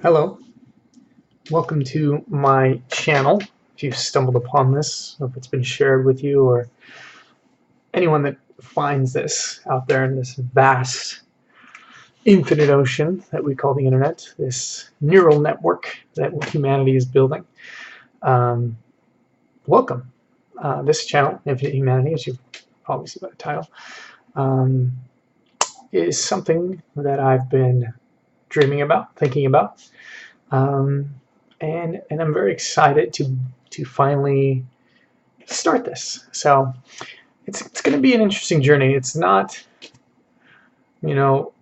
Hello, welcome to my channel. If you've stumbled upon this, or if it's been shared with you, or anyone that finds this out there in this vast, infinite ocean that we call the internet, this neural network that humanity is building, um, welcome. This channel, Infinite Humanity, as you probably see by the title, um, is something that I've been dreaming about, thinking about. Um, and I'm very excited to finally start this. So it's going to be an interesting journey. It's not, you know,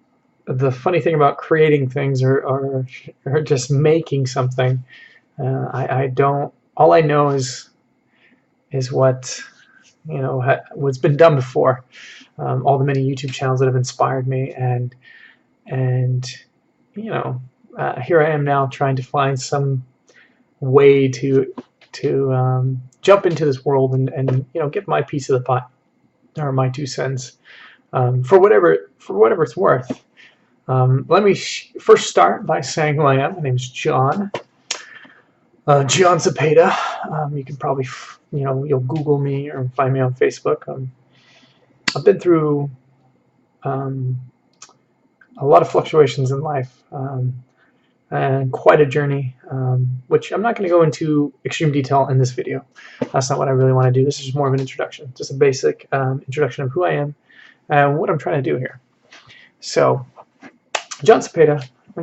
the funny thing about creating things or just making something. I don't. All I know is what what's been done before. All the many YouTube channels that have inspired me, and you know, here I am now trying to find some way to jump into this world and get my piece of the pie or my 2 cents for whatever it's worth. Let me first start by saying who I am. My name is John. John Zapata. You can probably you'll Google me or find me on Facebook. I've been through a lot of fluctuations in life. And quite a journey, which I'm not going to go into extreme detail in this video. That's not what I really want to do. This is more of an introduction, just a basic introduction of who I am and what I'm trying to do here. So, John Zapata, I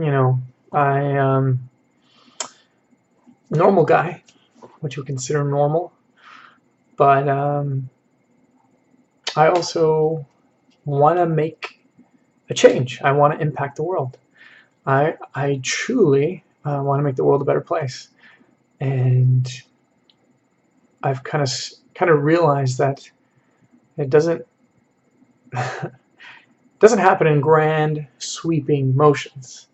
normal guy, what you would consider normal, but I also want to make a change. I want to impact the world. I truly want to make the world a better place, and I've kind of realized that it doesn't happen in grand sweeping motions.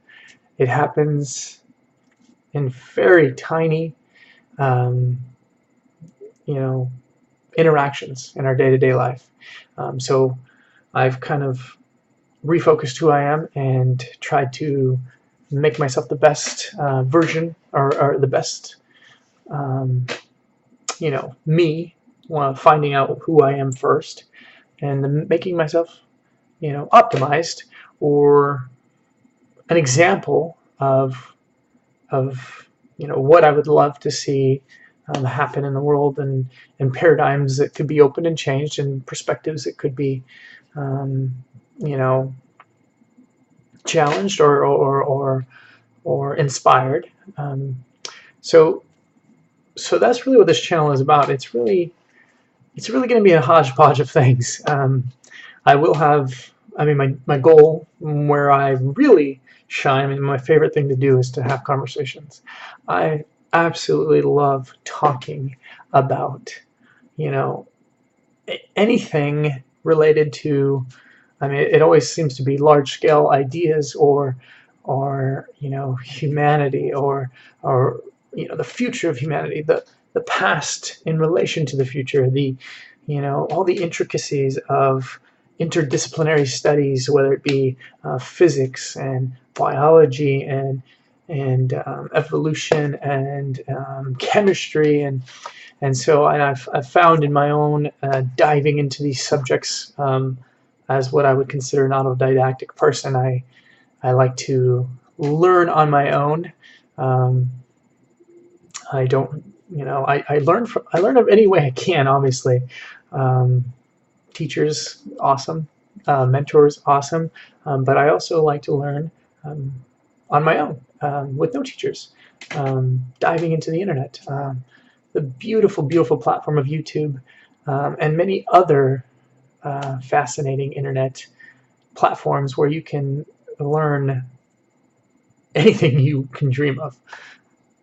It happens in very tiny interactions in our day-to-day life. So I've kind of refocused who I am and tried to make myself the best version or the best me, finding out who I am first and then making myself optimized or an example of what I would love to see happen in the world, and paradigms that could be opened and changed, and perspectives that could be challenged or inspired. So that's really what this channel is about. It's really going to be a hodgepodge of things. I will have. My goal, where I really shine, my favorite thing to do is to have conversations. I absolutely love talking about, anything related to. It always seems to be large-scale ideas or humanity or the future of humanity, the past in relation to the future, all the intricacies of interdisciplinary studies, whether it be physics and biology and evolution and chemistry and so I've found in my own diving into these subjects as what I would consider an autodidactic person. I like to learn on my own. I don't, I learn of any way I can. Obviously, teachers, awesome, mentors, awesome, but I also like to learn on my own with no teachers, diving into the internet, the beautiful, beautiful platform of YouTube, and many other fascinating internet platforms where you can learn anything you can dream of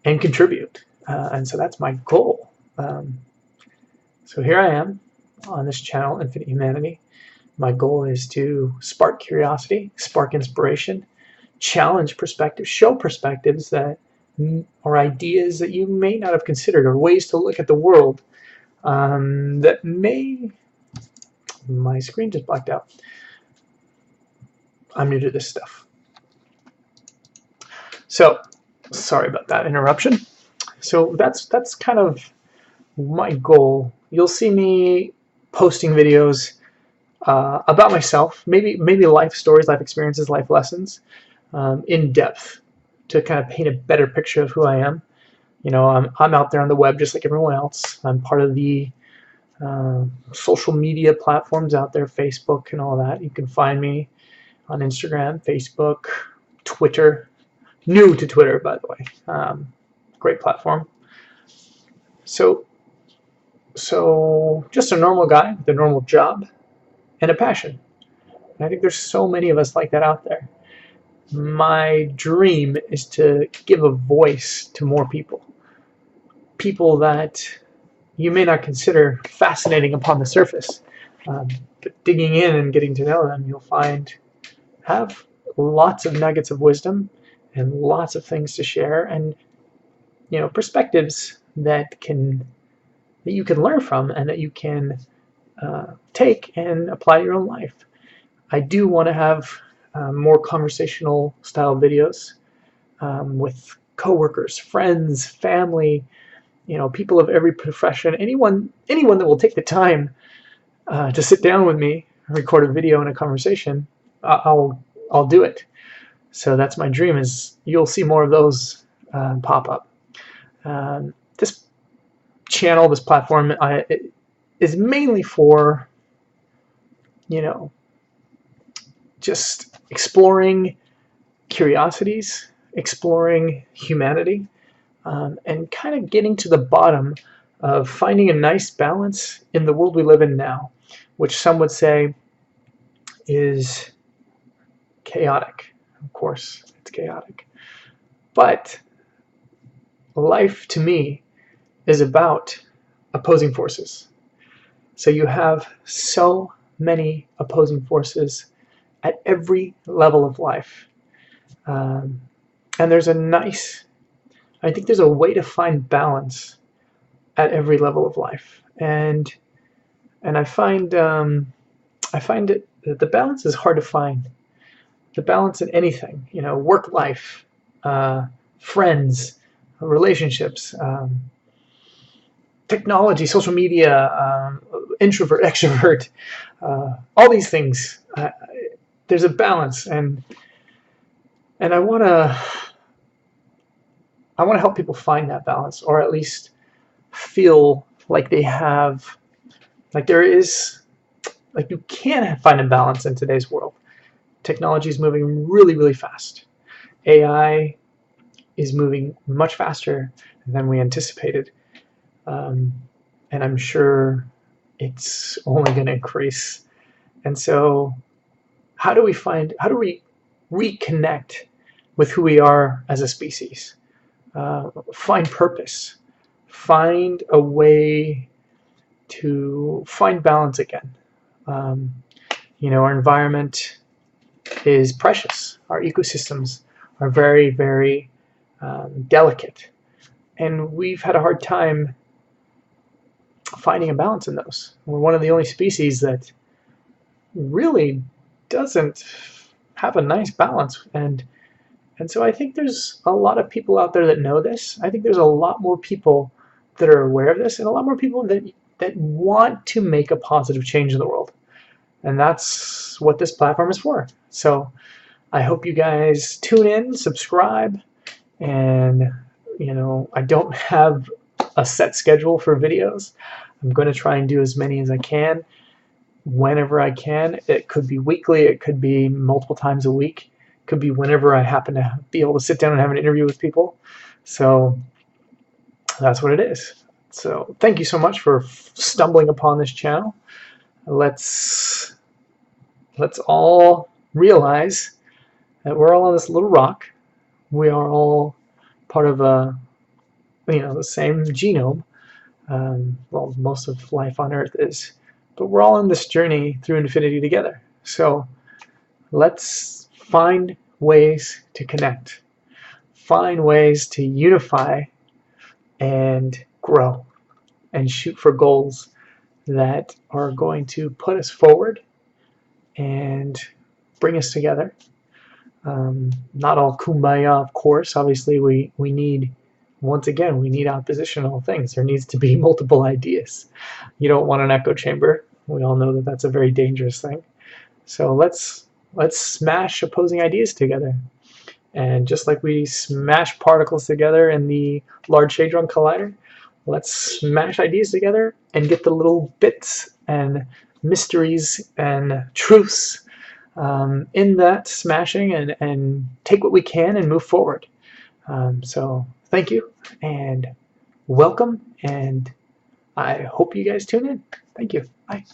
and contribute. And so that's my goal. So here I am on this channel, Infinite Humanity. My goal is to spark curiosity, spark inspiration, challenge perspectives, show perspectives that or ideas that you may not have considered, or ways to look at the world that may. My screen just blacked out. I'm new to this stuff. So Sorry about that interruption. So that's kind of my goal. You'll see me posting videos about myself, maybe life stories, life experiences, life lessons, in depth, to kind of paint a better picture of who I am. You know, I'm out there on the web just like everyone else. I'm part of the social media platforms out there, Facebook and all that. You can find me on Instagram, Facebook, Twitter. New to Twitter, by the way. Great platform. So just a normal guy with a normal job and a passion. And I think there's so many of us like that out there. My dream is to give a voice to more people. People that you may not consider fascinating upon the surface. But digging in and getting to know them, you'll find have lots of nuggets of wisdom and lots of things to share, and perspectives that you can learn from and that you can take and apply to your own life. I do want to have more conversational style videos with coworkers, friends, family, people of every profession, anyone that will take the time to sit down with me, record a video and a conversation. I'll do it. So that's my dream. Is you'll see more of those pop up. This channel, this platform, is mainly for just exploring curiosities, exploring humanity, and kind of getting to the bottom of finding a nice balance in the world we live in now, which some would say is chaotic. Of course, it's chaotic. But life, to me, is about opposing forces. So you have so many opposing forces at every level of life. And there's I think there's a way to find balance at every level of life. And I find it that the balance is hard to find. The balance in anything, work life, friends, relationships, technology, social media, introvert, extrovert, all these things. There's a balance, and I want to help people find that balance, or at least feel like they have, like you can find a balance in today's world. Technology is moving really, really fast. AI is moving much faster than we anticipated. And I'm sure it's only going to increase. And so how do we reconnect with who we are as a species? Find purpose. Find a way to find balance again. Our environment is precious. Our ecosystems are very, very delicate. And we've had a hard time finding a balance in those. We're one of the only species that really doesn't have a nice balance. And so I think there's a lot of people out there that know this. I think there's a lot more people that are aware of this, and a lot more people that want to make a positive change in the world. And that's what this platform is for. So I hope you guys tune in, subscribe, and I don't have a set schedule for videos. I'm going to try and do as many as I can whenever I can. It could be weekly, it could be multiple times a week, it could be whenever I happen to be able to sit down and have an interview with people. So that's what it is. So thank you so much for stumbling upon this channel. Let's all realize that we're all on this little rock. We are all part of the same genome. Well, most of life on Earth is, but we're all on this journey through infinity together. So let's find ways to connect, find ways to unify and grow, and shoot for goals that are going to put us forward and bring us together. Not all kumbaya, of course. Obviously, we need, once again, we need oppositional things. There needs to be multiple ideas. You don't want an echo chamber. We all know that that's a very dangerous thing. So let's smash opposing ideas together. And just like we smash particles together in the Large Hadron Collider, let's smash ideas together and get the little bits and mysteries and truths in that smashing, and take what we can and move forward. So thank you and welcome, and I hope you guys tune in. Thank you. Bye.